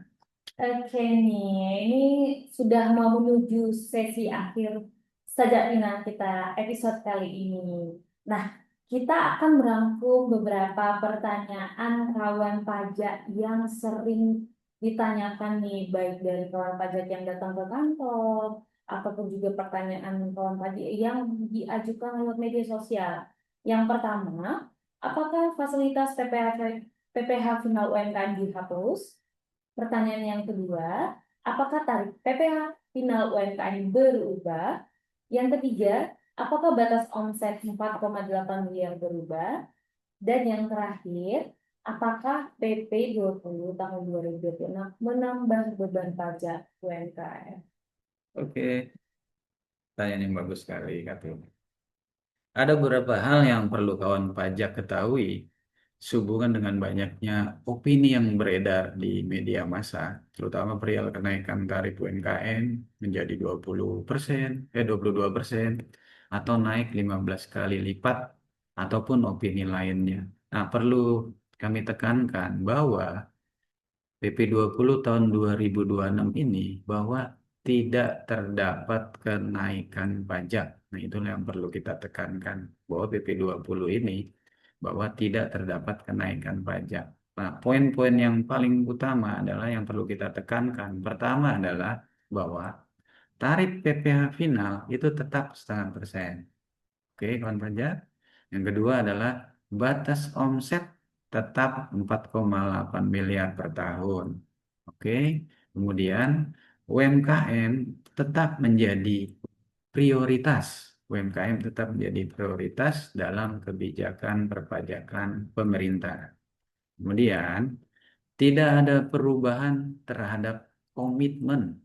Oke nih, ini sudah mau menuju sesi akhir sajak final kita episode kali ini. Nah, kita akan merangkum beberapa pertanyaan kawan pajak yang sering ditanyakan nih, baik dari kawan pajak yang datang ke kantor, ataupun juga pertanyaan kawan pajak yang diajukan lewat media sosial. Yang pertama, apakah fasilitas PPh final UMKM dihapus? Pertanyaan yang kedua, apakah tarif PPh final UMKM berubah? Yang ketiga, apakah batas omset 4,8 miliar berubah? Dan yang terakhir, apakah PP 20 tahun 2026 menambah beban pajak UMKM? Oke, pertanyaan yang bagus sekali, Kak Tina. Ada beberapa hal yang perlu kawan pajak ketahui sehubungan dengan banyaknya opini yang beredar di media massa, terutama perihal kenaikan tarif UMKM menjadi 20%, 22%, atau naik 15 kali lipat, ataupun opini lainnya. Nah, perlu kami tekankan bahwa PP20 tahun 2026 ini bahwa tidak terdapat kenaikan pajak. Nah, itulah yang perlu kita tekankan bahwa PP20 ini bahwa tidak terdapat kenaikan pajak. Nah, poin-poin yang paling utama adalah yang perlu kita tekankan. Pertama adalah bahwa tarif PPh final itu tetap 0,5%. Oke, kawan pajak. Yang kedua adalah batas omset tetap 4,8 miliar per tahun. Oke. Kemudian UMKM tetap menjadi prioritas. UMKM tetap menjadi prioritas dalam kebijakan perpajakan pemerintah. Kemudian tidak ada perubahan terhadap komitmen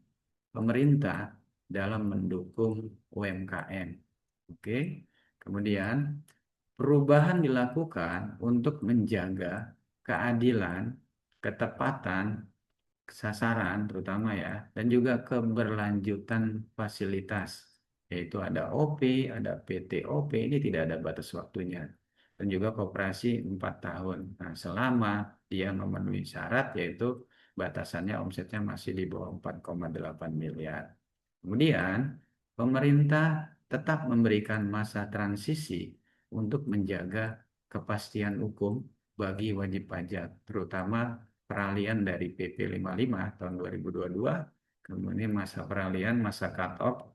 pemerintah dalam mendukung UMKM. Oke. Kemudian perubahan dilakukan untuk menjaga keadilan, ketepatan sasaran terutama ya, dan juga keberlanjutan fasilitas, yaitu ada OP, ada PTOP, ini tidak ada batas waktunya, dan juga koperasi 4 tahun. Nah, selama dia memenuhi syarat, yaitu batasannya omsetnya masih di bawah 4,8 miliar. Kemudian, pemerintah tetap memberikan masa transisi untuk menjaga kepastian hukum bagi wajib pajak, terutama peralihan dari PP 55 tahun 2022, kemudian masa peralihan, masa cut-off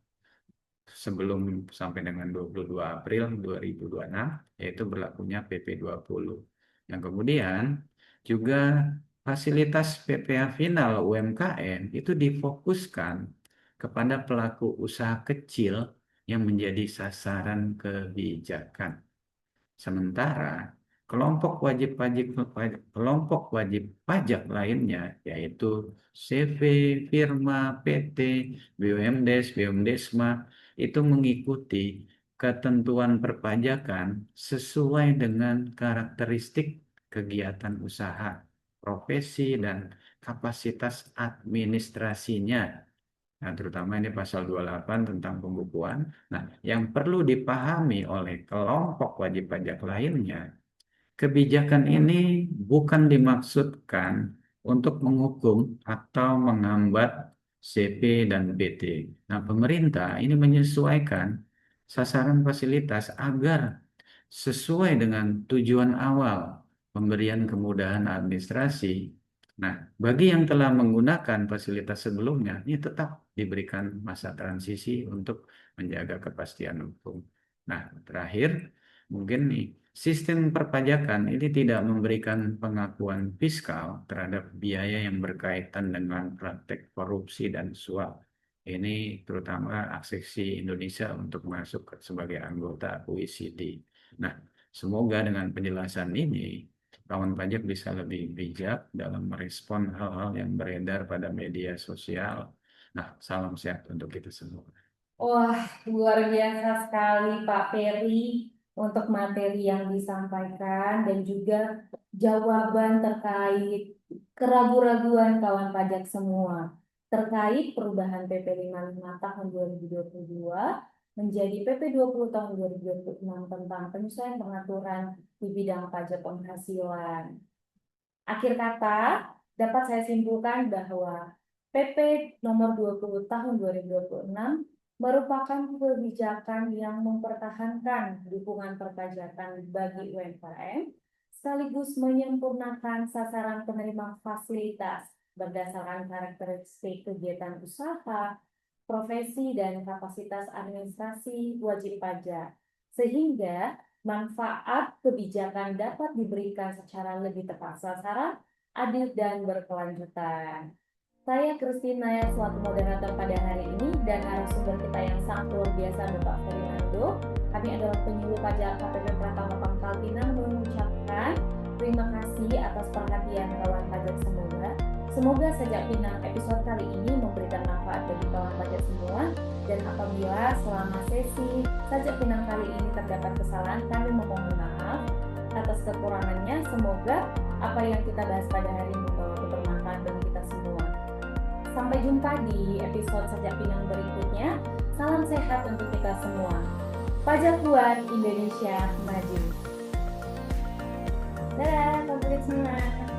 sebelum sampai dengan 22 April 2026, yaitu berlakunya PP 20. Yang kemudian juga fasilitas PPh final UMKM itu difokuskan kepada pelaku usaha kecil yang menjadi sasaran kebijakan. Sementara kelompok wajib pajak lainnya yaitu CV, firma, PT, BUMDes, BUMDesma itu mengikuti ketentuan perpajakan sesuai dengan karakteristik kegiatan usaha, profesi, dan kapasitas administrasinya. Nah, terutama ini pasal 28 tentang pembukuan. Nah, yang perlu dipahami oleh kelompok wajib pajak lainnya, kebijakan ini bukan dimaksudkan untuk menghukum atau menghambat CP dan BT. Nah, pemerintah ini menyesuaikan sasaran fasilitas agar sesuai dengan tujuan awal pemberian kemudahan administrasi. Nah, bagi yang telah menggunakan fasilitas sebelumnya, ini tetap diberikan masa transisi untuk menjaga kepastian hukum. Nah, terakhir, mungkin nih, sistem perpajakan ini tidak memberikan pengakuan fiskal terhadap biaya yang berkaitan dengan praktek korupsi dan suap. Ini terutama aksesi Indonesia untuk masuk sebagai anggota OECD. Nah, semoga dengan penjelasan ini, kawan pajak bisa lebih bijak dalam merespon hal-hal yang beredar pada media sosial Nah, salam sehat untuk kita semua. Wah, luar biasa sekali Pak Ferry untuk materi yang disampaikan dan juga jawaban terkait keraguan-raguan kawan pajak semua terkait perubahan PP 55 tahun 2022 menjadi PP 20 tahun 2026 tentang penyesuaian pengaturan di bidang pajak penghasilan. Akhir kata, dapat saya simpulkan bahwa PP nomor 20 tahun 2026 merupakan kebijakan yang mempertahankan dukungan perpajakan bagi UMKM, sekaligus menyempurnakan sasaran penerima fasilitas berdasarkan karakteristik kegiatan usaha, profesi, dan kapasitas administrasi wajib pajak, sehingga manfaat kebijakan dapat diberikan secara lebih tepat sasaran, adil, dan berkelanjutan. Saya Christina selaku moderator pada hari ini dan narasumber kita yang sangat luar biasa Bapak Fernando. Kami adalah penyuluh pajak KPP Pratama Pangkal Pinang mengucapkan terima kasih atas perhatian kawan pajak semua. Semoga Sajak Pinang episode kali ini memberikan manfaat bagi kawan pajak semua. Dan apabila selama sesi Sajak Pinang kali ini terdapat kesalahan, kami memohon maaf atas kekurangannya. Semoga apa yang kita bahas pada hari ini bermanfaat bagi kita semua. Sampai jumpa di episode Sajak Pinang berikutnya. Salam sehat untuk kita semua. Pajak Kuat Indonesia Maju. Dadah, sampai semua.